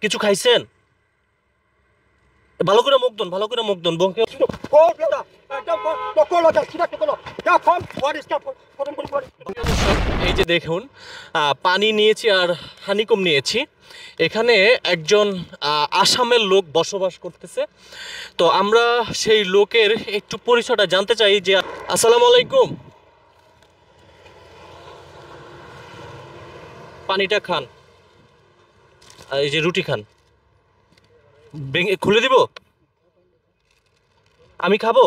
কিছু খাইছেন? ভালো করে মুখ দন, ভালো করে মুখ দন। এই যে দেখুন, পানি নিয়েছি আর হানিকম নিয়েছি। এখানে একজন আসামের লোক বসবাস করতেছে, তো আমরা সেই লোকের একটু পরিচয়টা জানতে চাই। যে আসসালামু আলাইকুম, পানিটা খান, এই যে রুটি খান। খুলে দিব, আমি খাবো।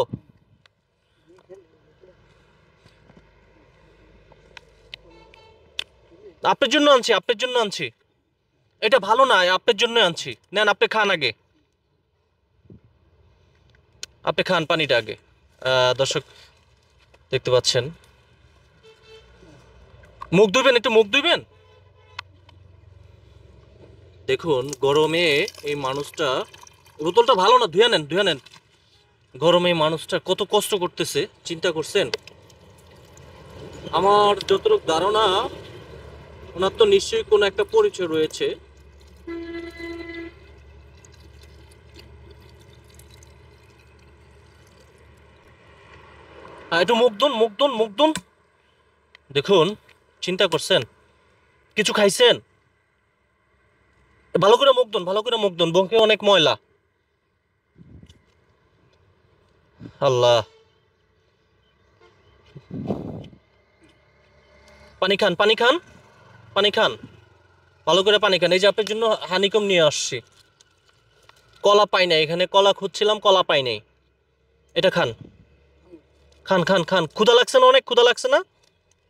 আপনার জন্য আনছি, আপনার জন্য আনছি। এটা ভালো না, আপনার জন্য আনছি। নেন, আপনি খান আগে, আপনি খান পানিটা আগে। দর্শক দেখতে পাচ্ছেন, মুখ ধুইবেন, একটু মুখ ধুইবেন। দেখুন গরমে এই মানুষটা, বোতলটা ভালো না, ধুয়ে নেন, ধুয়ে নেন। গরমে এই মানুষটা কত কষ্ট করতেছে, চিন্তা করছেন? আমার যতটুকু ধারণা, ওনার তো নিশ্চয়ই কোনো একটা পরিচয় রয়েছে। একটু মুখ দুন, মুখ দুন, মুখ দুন। দেখুন, চিন্তা করছেন? কিছু খাইছেন? ভালো করে মুখ দুন, ভালো করে মুখ দুন, মুখে অনেক ময়লা। আল্লাহ, পানি খান, পানি খান, পানি খান, ভালো করে পানি খান। এই যে আপনার জন্য হানিকম নিয়ে আসছি। কলা পাই নাই এখানে, কলা খুঁজছিলাম, কলা পাই নাই। এটা খান, খান, খান, খান। ক্ষুধা লাগছে না? অনেক ক্ষুধা লাগছে না?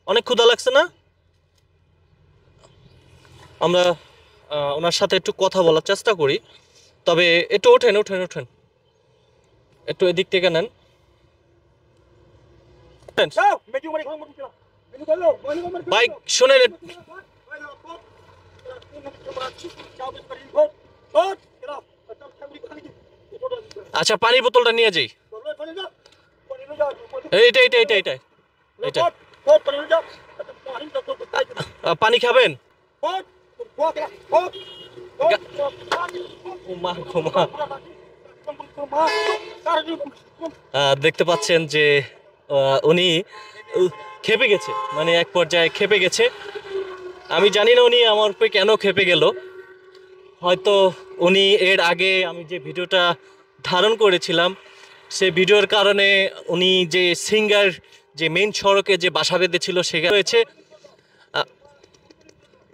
অনেক ক্ষুধা লাগছে না? আমরা ওনার সাথে একটু কথা বলার চেষ্টা করি। তবে একটু ওঠেন, ওঠেন, ওঠেন, একটু এদিক থেকে নেন। ভাই শোনেন, আচ্ছা পানির বোতলটা নিয়ে যাই। এইটা এইটা এইটা এইটা এইটা পানি খাবেন? দেখতে পাচ্ছেন যে উনি খেপে গেছে, মানে এক পর্যায়ে খেপে গেছে। আমি জানি না উনি আমার উপরে কেন খেপে গেল। হয়তো উনি এর আগে আমি যে ভিডিওটা ধারণ করেছিলাম, সেই ভিডিওর কারণে উনি যে সিঙ্গার, যে মেইন সড়কে যে বাসা বেঁধেছিল সেখানে রয়েছে।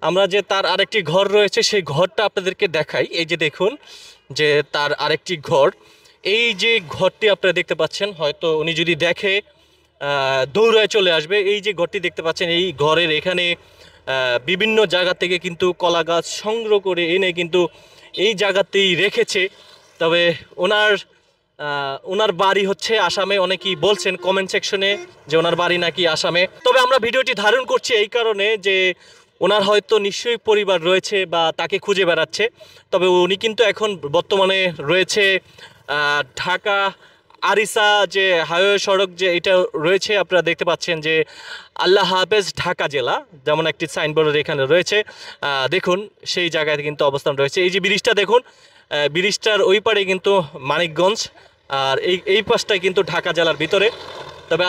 আমরা যে তার আরেকটি ঘর রয়েছে, সেই ঘরটা আপনাদেরকে দেখাই। এই যে দেখুন, যে তার আরেকটি ঘর, এই যে ঘরটি আপনারা দেখতে পাচ্ছেন, হয়তো উনি যদি দেখে দৌড়ায় চলে আসবে। এই যে ঘরটি দেখতে পাচ্ছেন, এই ঘরের এখানে বিভিন্ন জায়গা থেকে কিন্তু কলা গাছ সংগ্রহ করে এনে কিন্তু এই জায়গাতেই রেখেছে। তবে ওনার ওনার বাড়ি হচ্ছে আসামে। অনেকেই বলছেন কমেন্ট সেকশনে যে ওনার বাড়ি নাকি আসামে। তবে আমরা ভিডিওটি ধারণ করছি এই কারণে যে ওনার হয়তো নিশ্চয়ই পরিবার রয়েছে বা তাকে খুঁজে বেড়াচ্ছে। তবে উনি কিন্তু এখন বর্তমানে রয়েছে ঢাকা আরিসা যে হাইওয়ে সড়ক, যে এটা রয়েছে আপনারা দেখতে পাচ্ছেন যে আল্লাহ হাফেজ ঢাকা জেলা, যেমন একটি সাইনবোর্ডের এখানে রয়েছে। দেখুন সেই জায়গায় কিন্তু অবস্থান রয়েছে। এই যে ব্রিজটা দেখুন, ব্রিজটার ওই পারে কিন্তু মানিকগঞ্জ, আর এই পাশটায় কিন্তু ঢাকা জেলার ভিতরে। তবে